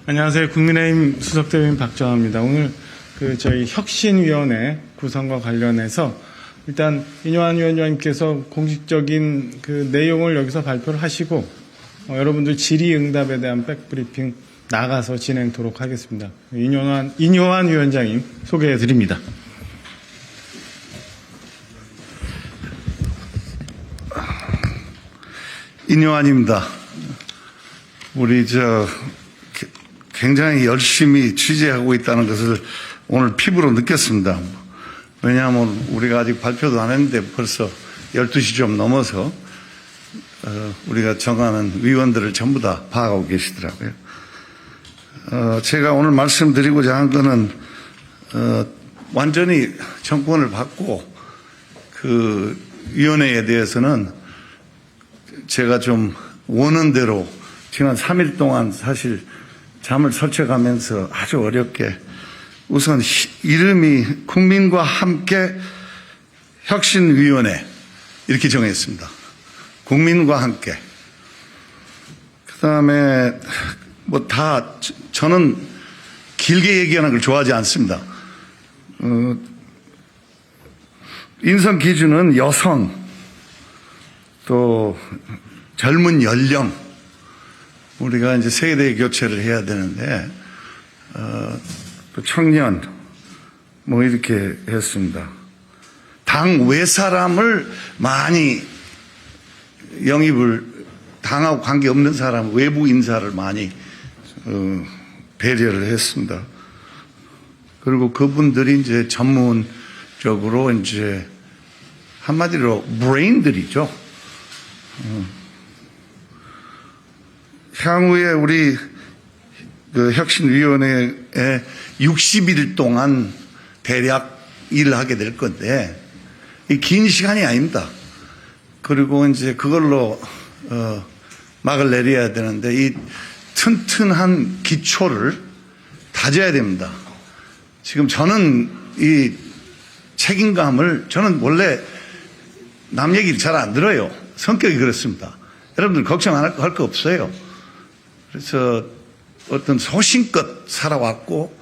안녕하세요. 국민의힘 수석대변인 박정화입니다. 오늘 저희 혁신위원회 구성과 관련해서 일단 인요한 위원장님께서 공식적인 내용을 여기서 발표를 하시고 여러분들 질의응답에 대한 백브리핑 나가서 진행토록 하겠습니다. 인요한 위원장님 소개해 드립니다. 인요한입니다. 우리 굉장히 열심히 취재하고 있다는 것을 오늘 피부로 느꼈습니다. 왜냐하면 우리가 아직 발표도 안 했는데 벌써 12시 좀 넘어서 우리가 정하는 위원들을 전부 다 파악하고 계시더라고요. 제가 오늘 말씀드리고자 한 거는 완전히 정권을 받고 그 위원회에 대해서는 제가 좀 원하는 대로 지난 3일 동안 사실 잠을 설쳐가면서 아주 어렵게 우선 이름이 국민과 함께 혁신위원회 이렇게 정했습니다. 국민과 함께. 그 다음에 저는 길게 얘기하는 걸 좋아하지 않습니다. 인선 기준은 여성, 또 젊은 연령, 우리가 이제 세대 교체를 해야 되는데, 또 청년, 이렇게 했습니다. 당 외 사람을 많이 영입을, 당하고 관계없는 사람, 외부 인사를 많이, 배려를 했습니다. 그리고 그분들이 이제 전문적으로 이제 한마디로 브레인들이죠. 향후에 우리 혁신위원회에 60일 동안 대략 일을 하게 될 건데, 이 긴 시간이 아닙니다. 그리고 이제 그걸로, 막을 내려야 되는데, 이 튼튼한 기초를 다져야 됩니다. 지금 저는 이 책임감을, 저는 원래 남 얘기를 잘 안 들어요. 성격이 그렇습니다. 여러분들 걱정 안 할 거 없어요. 그래서 어떤 소신껏 살아왔고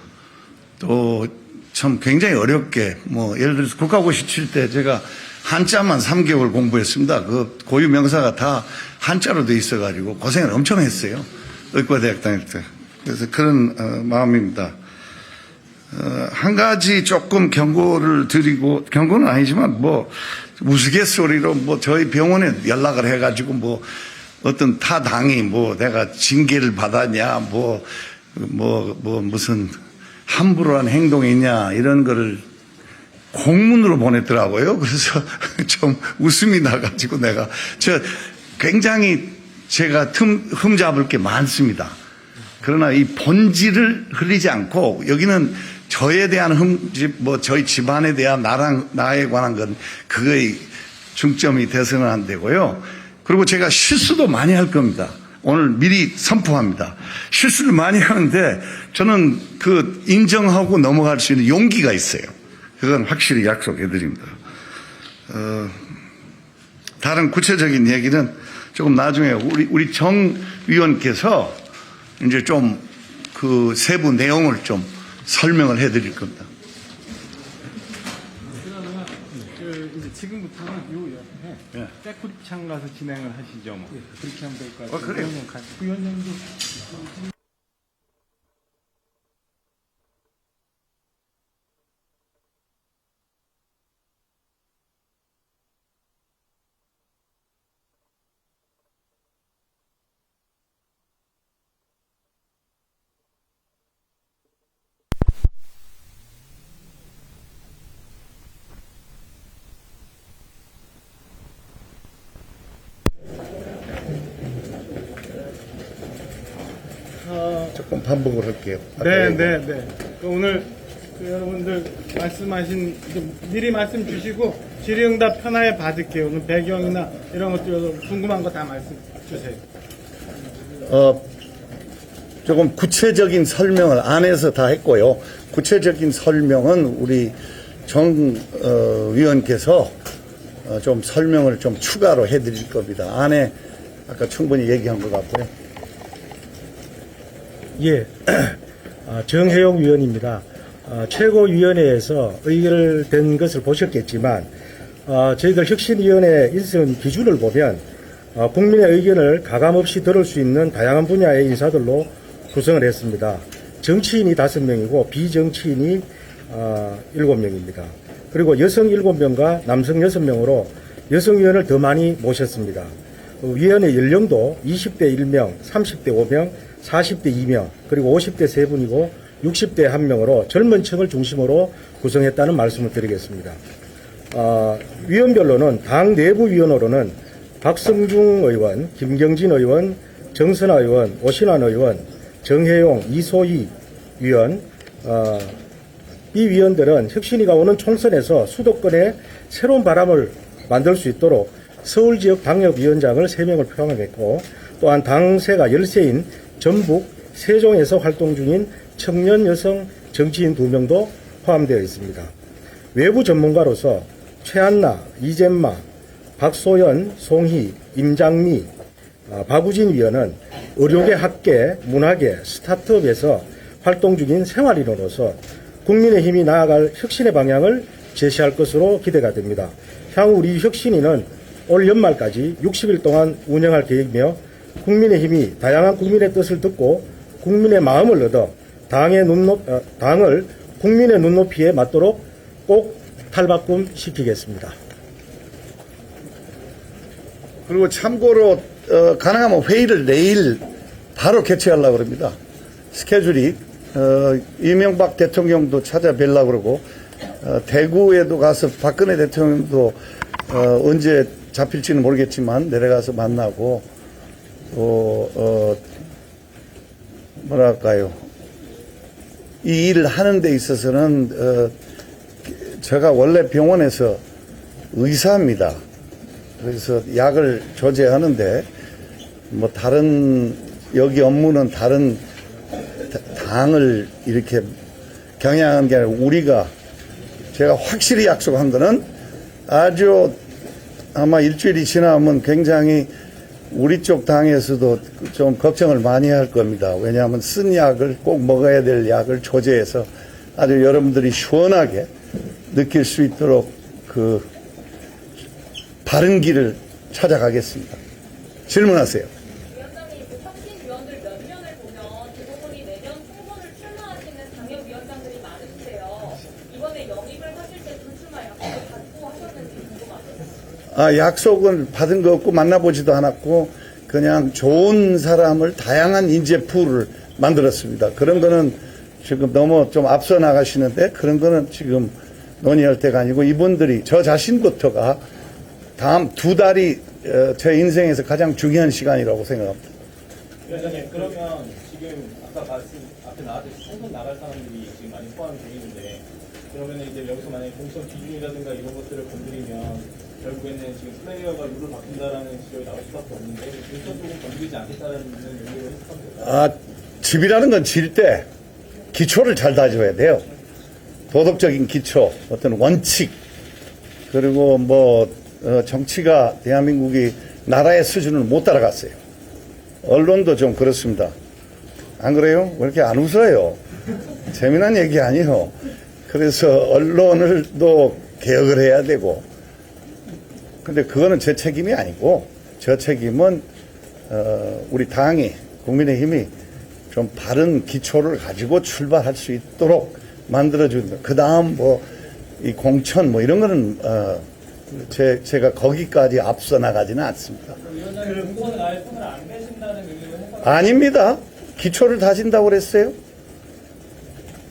또 참 굉장히 어렵게 예를 들어서 국가고시 칠 때 제가 한자만 3개월 공부했습니다. 그 고유 명사가 다 한자로 돼 있어가지고 고생을 엄청 했어요. 의과대학 다닐 때. 그래서 그런 마음입니다. 한 가지 조금 경고를 드리고, 경고는 아니지만 우스갯소리로 저희 병원에 연락을 해가지고 어떤 타 당이 내가 징계를 받았냐, 무슨 함부로 한 행동이 있냐, 이런 거를 공문으로 보냈더라고요. 그래서 좀 웃음이 나가지고 굉장히 제가 흠잡을 게 많습니다. 그러나 이 본질을 흘리지 않고 여기는 저에 대한 흠집, 저희 집안에 대한 나에 관한 건 그거의 중점이 돼서는 안 되고요. 그리고 제가 실수도 많이 할 겁니다. 오늘 미리 선포합니다. 실수를 많이 하는데 저는 인정하고 넘어갈 수 있는 용기가 있어요. 그건 확실히 약속해 드립니다. 다른 구체적인 얘기는 조금 나중에 우리 정 위원께서 이제 좀 세부 내용을 좀 설명을 해 드릴 겁니다. 이제 지금부터는 요 옆에 백브리핑 가서 진행을 하시죠. 그렇게 하면 될 것 같아요. 그래요. 위원장도 조금 반복을 할게요. 네. 오늘 여러분들 말씀하신 미리 말씀 주시고 질의응답 편하게 받을게요. 오늘 배경이나 이런 것들 궁금한 거 다 말씀 주세요. 조금 구체적인 설명을 안에서 다 했고요. 구체적인 설명은 우리 정 위원께서 좀 설명을 좀 추가로 해드릴 겁니다. 안에 아까 충분히 얘기한 것 같고요. 예, 정혜용 위원입니다. 최고위원회에서 의결된 것을 보셨겠지만 저희들 혁신위원회 인선 기준을 보면 국민의 의견을 가감없이 들을 수 있는 다양한 분야의 인사들로 구성을 했습니다. 정치인이 5명이고 비정치인이 7명입니다. 그리고 여성 7명과 남성 6명으로 여성위원을 더 많이 모셨습니다. 위원회 연령도 20대 1명, 30대 5명, 40대 2명, 그리고 50대 3분이고 60대 1명으로 젊은 층을 중심으로 구성했다는 말씀을 드리겠습니다. 위원별로는 당 내부위원으로는 박성중 의원, 김경진 의원, 정선아 의원, 오신환 의원, 정혜용, 이소희 위원, 이 위원들은 혁신위가 오는 총선에서 수도권에 새로운 바람을 만들 수 있도록 서울지역 당협위원장을 3명을 포함했고, 또한 당세가 13인 전북, 세종에서 활동 중인 청년 여성 정치인 2명도 포함되어 있습니다. 외부 전문가로서 최한나, 이젠마, 박소연, 송희, 임장미, 박우진 위원은 의료계, 학계, 문화계, 스타트업에서 활동 중인 생활인으로서 국민의힘이 나아갈 혁신의 방향을 제시할 것으로 기대가 됩니다. 향후 우리 혁신위는 올 연말까지 60일 동안 운영할 계획이며 국민의힘이 다양한 국민의 뜻을 듣고 국민의 마음을 얻어 당을 국민의 눈높이에 맞도록 꼭 탈바꿈 시키겠습니다. 그리고 참고로 가능하면 회의를 내일 바로 개최하려고 합니다. 스케줄이 이명박 대통령도 찾아뵈려고 그러고 대구에도 가서 박근혜 대통령도 언제 잡힐지는 모르겠지만 내려가서 만나고 뭐랄까요, 이 일을 하는 데 있어서는 제가 원래 병원에서 의사입니다. 그래서 약을 조제하는데 뭐 다른 여기 업무는 다른 당을 이렇게 경향한 게 아니라 우리가 제가 확실히 약속한 거는 아주 아마 일주일이 지나면 굉장히 우리 쪽 당에서도 좀 걱정을 많이 할 겁니다. 왜냐하면 쓴 약을 꼭 먹어야 될 약을 조제해서 아주 여러분들이 시원하게 느낄 수 있도록 그 바른 길을 찾아가겠습니다. 질문하세요. 위원장님, 혁신위원들 몇 년을 보면 대부분이 내년 총선을 출마하시는 당협위원장들이 많으신데요. 이번에 영입을 하실 때 불출마 약속을 받고 하셨는지 궁금합니다. 약속은 받은 거 없고 만나보지도 않았고 그냥 좋은 사람을 다양한 인재 풀을 만들었습니다. 그런 거는 지금 너무 좀 앞서 나가시는데 그런 거는 지금 논의할 때가 아니고 이분들이 저 자신부터가 다음 2달이 제 인생에서 가장 중요한 시간이라고 생각합니다. 위원장님, 그러면 지금 아까 말씀 앞에 나왔듯이 총선 나갈 사람들이 지금 많이 포함이 되어 있는데 그러면 이제 여기서 만약에 공천 비중이라든가 이런 것들을 건드리면 결국에는 지금 플레이어가 룰을 바꾼다라는 지적이 나올 수밖에 없는데 공천 쪽은 건드리지 않겠다라는 의미로 해석합니다. 집이라는 건 질 때 기초를 잘 다져야 돼요. 도덕적인 기초, 어떤 원칙, 그리고 정치가 대한민국이 나라의 수준을 못 따라갔어요. 언론도 좀 그렇습니다. 안 그래요? 왜 이렇게 안 웃어요? 재미난 얘기 아니에요. 그래서 언론을 또 개혁을 해야 되고, 근데 그거는 제 책임이 아니고, 저 책임은 우리 당이, 국민의힘이 좀 바른 기초를 가지고 출발할 수 있도록 만들어준다. 그 다음 이 공천 이런 거는 제가 거기까지 앞서 나가지는 않습니다. 위원장님, 공천은 아예 손을 안 대신다는 의미로 해석. 아닙니다. 기초를 다진다고 그랬어요.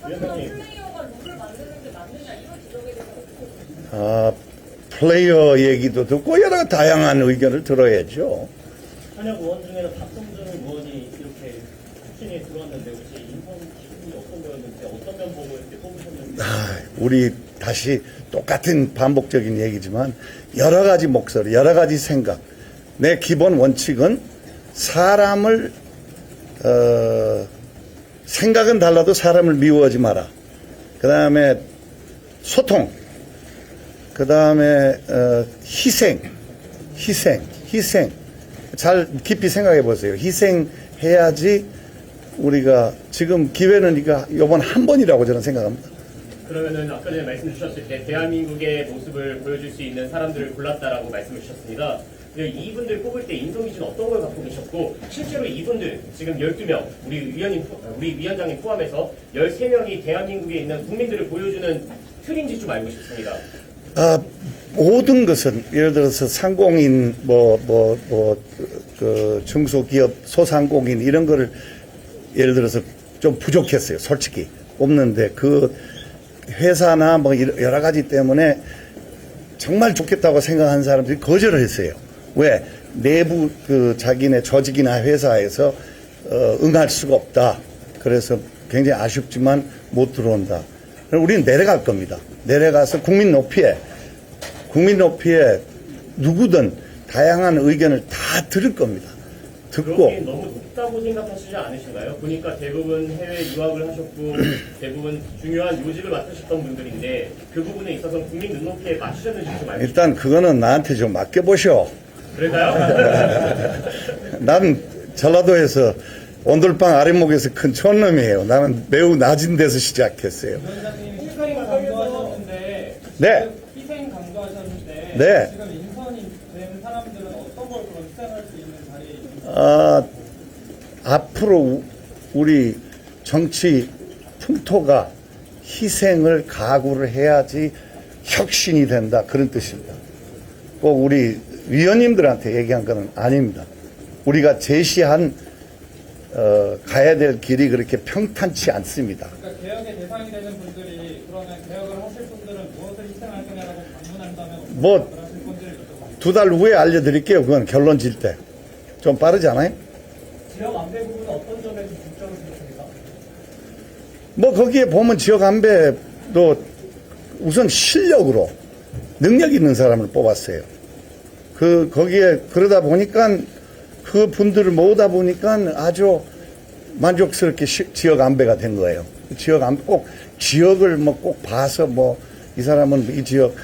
하지만 플레이어가 룰을 만드는 게 맞느냐 이런 지적에 대해서 어떻게 보십니까? 플레이어 얘기도 듣고 여러 다양한 의견을 들어야죠. 현역 의원 중에는 박성준 의원이 이렇게 혁신에 들어왔는데 혹시 인선 기준이 어떤 거였는지 어떤 면 보고 이렇게 뽑으셨는지. 우리 다시 똑같은 반복적인 얘기지만 여러 가지 목소리, 여러 가지 생각. 내 기본 원칙은 사람을 생각은 달라도 사람을 미워하지 마라. 그 다음에 소통. 그 다음에 희생. 잘 깊이 생각해 보세요. 희생해야지 우리가 지금 기회는 이번 한 번이라고 저는 생각합니다. 그러면은 아까 전에 말씀 주셨을 때 대한민국의 모습을 보여줄 수 있는 사람들을 골랐다라고 말씀을 주셨습니다. 이분들 뽑을 때 인성 기준 어떤 걸 갖고 계셨고 실제로 이분들 지금 12명 우리 위원장님 포함해서 13명이 대한민국에 있는 국민들을 보여주는 틀인지 좀 알고 싶습니다. 모든 것은 예를 들어서 상공인 그 중소기업 소상공인 이런 거를 예를 들어서 좀 부족했어요. 솔직히 뽑는데 그 회사나 뭐 여러 가지 때문에 정말 좋겠다고 생각하는 사람들이 거절을 했어요. 왜? 내부 그 자기네 조직이나 회사에서 응할 수가 없다. 그래서 굉장히 아쉽지만 못 들어온다. 우리는 내려갈 겁니다. 내려가서 국민 높이에 누구든 다양한 의견을 다 들을 겁니다. 듣고. 그렇게 너무 높다고 생각하시지 않으신가요? 보니까 대부분 해외 유학을 하셨고 대부분 중요한 요직을 맡으셨던 분들인데 그 부분에 있어서 국민 눈높이에 맞추셨는지 좀 알고 일단 그거는 나한테 좀 맡겨보시오. 그럴까요? 나는 전라도에서 온돌방 아랫목에서 큰 촌놈이에요. 나는 매우 낮은 데서 시작했어요. 위원장님 희생 강조하셨는데 네. 희생 강조하셨는데 네. 지금 인선이 된 사람들은 어떤 걸 그럼 희생할 수 있는 자리에 앞으로 우리 정치 풍토가 희생을 각오를 해야지 혁신이 된다. 그런 뜻입니다. 꼭 우리 위원님들한테 얘기한 건 아닙니다. 우리가 제시한 가야 될 길이 그렇게 평탄치 않습니다. 그러니까 개혁의 대상이 되는 분들이 그러면 개혁을 하실 분들은 무엇을 희생할 거냐라고 반문한다면 뭐, 어떻게 하실 건지를 여쭤보겠습니다. 2달 후에 알려드릴게요. 그건 결론 질 때. 좀 빠르지 않아요? 지역 안배 부분은 어떤 점에서 중점을 두셨습니까? 뭐 거기에 보면 지역 안배도 우선 실력으로 능력 있는 사람을 뽑았어요. 거기에 그러다 보니까 그 분들을 모으다 보니까 아주 만족스럽게 지역 안배가 된 거예요. 지역 안배 꼭 지역을 뭐 꼭 봐서 뭐 이 사람은 이 지역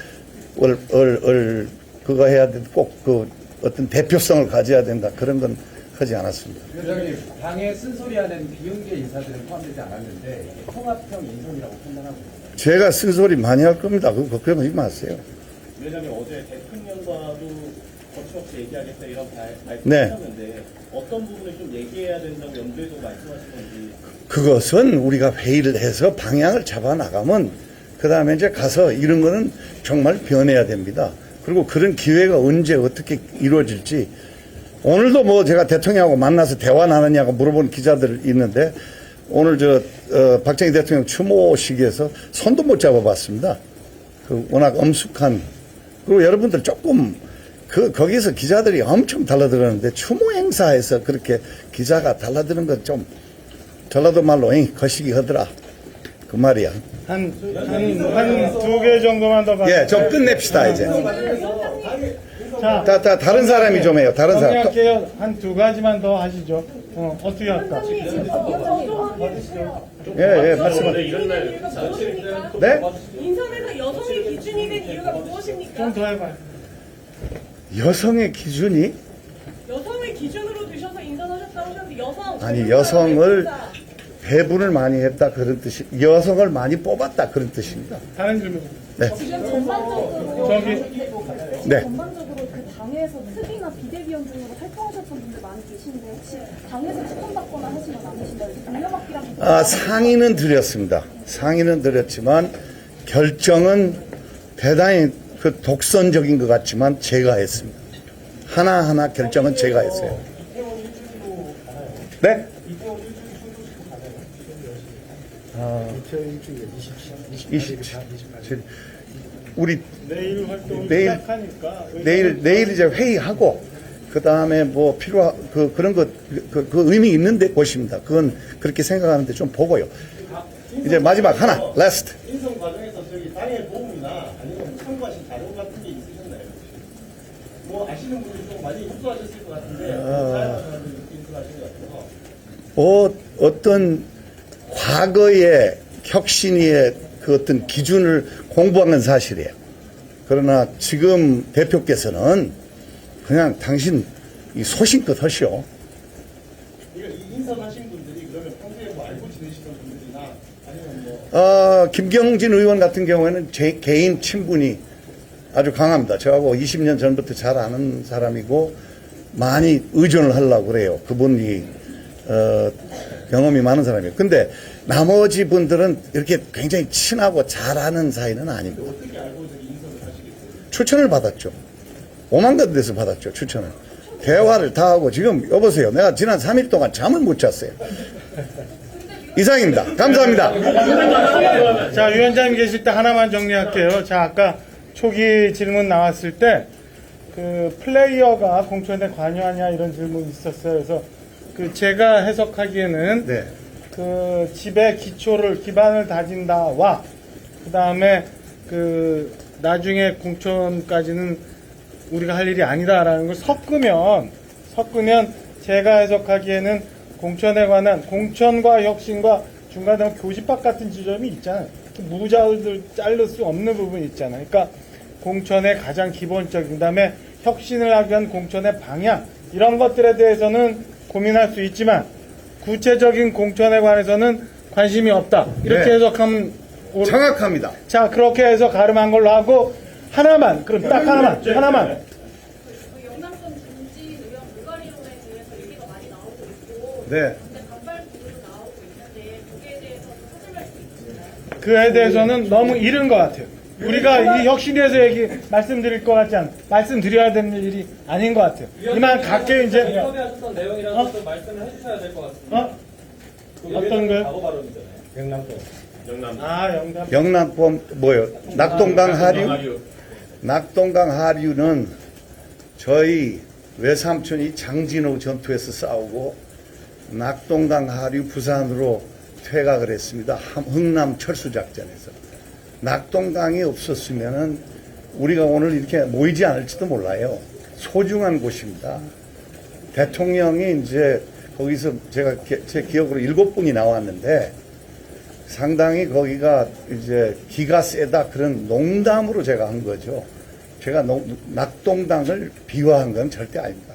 그거 해야 돼. 꼭 그 어떤 대표성을 가져야 된다. 그런 건 하지 않았습니다. 위원장님, 당에 쓴소리하는 비윤계 인사들은 포함되지 않았는데 통합형 인선이라고 판단하고 있습니다. 제가 쓴소리 많이 할 겁니다. 그거 걱정하지 마세요. 위원장님 어제 대통령과도 거침없이 얘기하겠다 이런 네. 말씀하셨는데 어떤 부분을 좀 얘기해야 된다고 염두에 두고 말씀하신 건지. 그것은 우리가 회의를 해서 방향을 잡아 나가면 그 다음에 이제 가서 이런 거는 정말 변해야 됩니다. 그리고 그런 기회가 언제 어떻게 이루어질지 오늘도 뭐 제가 대통령하고 만나서 대화 나누냐고 물어본 기자들 있는데 오늘 박정희 대통령 추모식에서 손도 못 잡아봤습니다. 그 워낙 엄숙한 그리고 여러분들 조금 거기서 기자들이 엄청 달라들었는데 추모 행사에서 그렇게 기자가 달라드는 건 좀 전라도 말로 거시기 하더라 그 말이야. 한 2개 정도만 더 봐요. 예, 좀 끝냅시다 이제. 자, 다른 사람이 좀 해요. 다른 사람. 정리할게요. 한 2가지만 더 하시죠. 어떻게 할까? 예, 말씀하세요. 이런 날 네? 인선에서 여성이 기준이 된 이유가 무엇입니까? 좀 더 해봐요. 여성의 기준이 여성을 기준으로 두셔서 인선하셨다고 하셨는데 아니 여성을 배분을 많이 했다 그런 뜻이 여성을 많이 뽑았다 그런 뜻입니다. 다른 질문. 네. 지금 전반적으로 네. 전반적으로 그 당에서 특이나 비대위원 중으로 활동하셨던 분들 많이 계신데 혹시 당에서 추천받거나 하시는 건 아니신가요? 물려받기랑 상의는 드렸습니다. 상의는 드렸지만 결정은 대단히 그 독선적인 것 같지만 제가 했습니다. 하나하나 결정은 제가 했어요. 네? 우리 내일 활동을 내일- 시작하니까 내일 이제 회의하고 그 다음에 뭐 그런 것 그 의미 있는데 것입니다. 그건 그렇게 생각하는데 좀 보고요. 이제 마지막 하나 라스트. 인선 과정에서 저기 당의 도움이나 아니면 참고하신 자료 같은 게 있으셨나요? 뭐 아시는 분들이 좀 많이 협조하셨을 것 같은데 다양한 사람들이 인선하신 것 같아서 어떤 과거의 혁신의 그 어떤 기준을 공부한 건 사실이에요. 그러나 지금 대표께서는 그냥 당신 이 소신껏 하시오. 이거 인선하신 분들이 그러면 평소에 뭐 알고 지내시던 분들이나 아니면 뭐 김경진 의원 같은 경우에는 제 개인 친분이 아주 강합니다. 저하고 20년 전부터 잘 아는 사람이고 많이 의존을 하려고 그래요. 그분이 경험이 많은 사람이에요. 근데 나머지 분들은 이렇게 굉장히 친하고 잘 아는 사이는 아닙니다. 추천을 받았죠. 오만 데서 받았죠. 추천을. 대화를 다 하고 지금 여보세요. 내가 지난 3일 동안 잠을 못 잤어요. 이상입니다. 감사합니다. 자, 위원장님 계실 때 하나만 정리할게요. 자, 아까 초기 질문 나왔을 때, 그, 플레이어가 공천에 관여하냐 이런 질문이 있었어요. 그래서, 그, 제가 해석하기에는, 네. 그, 집의 기반을 다진다와, 그 다음에, 그, 나중에 공천까지는 우리가 할 일이 아니다라는 걸 섞으면 제가 해석하기에는 공천에 관한 공천과 혁신과 중간에 교집합 같은 지점이 있잖아요. 무자들 자를 수 없는 부분이 있잖아요. 그러니까 공천의 가장 기본적인, 그다음에 혁신을 하기 위한 공천의 방향 이런 것들에 대해서는 고민할 수 있지만 구체적인 공천에 관해서는 관심이 없다. 이렇게 네. 해석하면 정확합니다. 자, 그렇게 해서 가름한 걸로 하고 하나만, 그럼 딱 하나만. 그 영남권 김진 의원 물갈이론에 대해서 얘기가 많이 나오고 있고 네. 근데 반발 구도도 나오고 있는데 거기에 대해서는 하실 말씀 있으신가요? 그에 대해서는 너무 이른 것 같아요. 우리가 이 혁신에 대해서 말씀드릴 것 같지 않아요. 말씀드려야 되는 일이 아닌 것 같아요. 이만 각계 이제, 인터뷰하셨던 내용이라서 좀 말씀을 해주셔야 될 것 같습니다. 어떤 거요? 과거 발언이잖아요. 영남. 영남. 영남권 뭐요? 낙동강 하류? 낙동강 하류는 저희 외삼촌이 장진호 전투에서 싸우고 낙동강 하류 부산으로 퇴각을 했습니다. 흥남 철수작전에서. 낙동강이 없었으면은 우리가 오늘 이렇게 모이지 않을지도 몰라요. 소중한 곳입니다. 대통령이 이제 거기서 제가 제 기억으로 7분이 나왔는데 상당히 거기가 이제 기가 세다 그런 농담으로 제가 한 거죠. 제가 낙동강을 비화한 건 절대 아닙니다.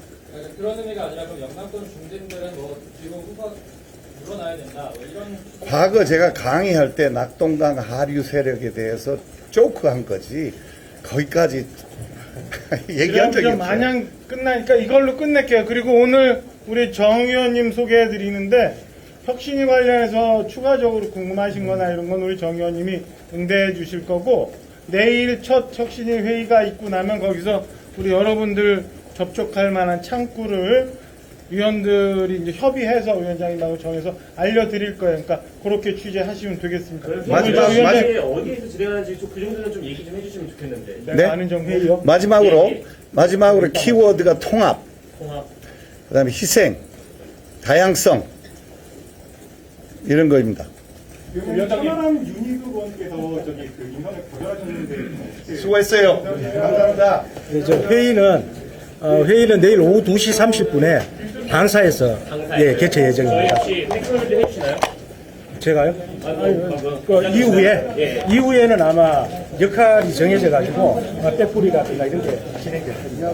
그런 의미가 아니라 그럼 영남권 중진들은 뭐 지금 후보 물러나야 된다 뭐 이런. 과거 제가 강의할 때 낙동강 하류 세력에 대해서 조크한 거지 거기까지 얘기한 적이 그럼 없어요. 마냥 끝나니까 이걸로 끝낼게요. 그리고 오늘 우리 정 의원님 소개해 드리는데 혁신이 관련해서 추가적으로 궁금하신 거나 이런 건 우리 정 의원님이 응대해 주실 거고 내일 첫 혁신위 회의가 있고 나면 거기서 우리 여러분들 접촉할 만한 창구를 위원들이 이제 협의해서 위원장님하고 정해서 알려드릴 거예요. 그러니까 그렇게 취재하시면 되겠습니다. 마지막에 어디에서 진행하는지 그 정도는 좀 얘기 좀 해주시면 좋겠는데. 내가 네? 아는 정 회의요. 마지막으로 키워드가 통합, 통합. 그다음에 희생, 다양성 이런 거입니다. 천하람 윤희도 의원께서 저기 그 인터넷 거절하셨는데 수고했어요. 감사합니다. 네, 저 회의는 내일 오후 2시 30분에 당사에서 예, 개최 저희 예정입니다. 혹시 댓글도 해주시나요? 제가요? 방금. 그 이후에는 아마 역할이 정해져 가지고 백불이라든가 이런 게 진행될 겁니다.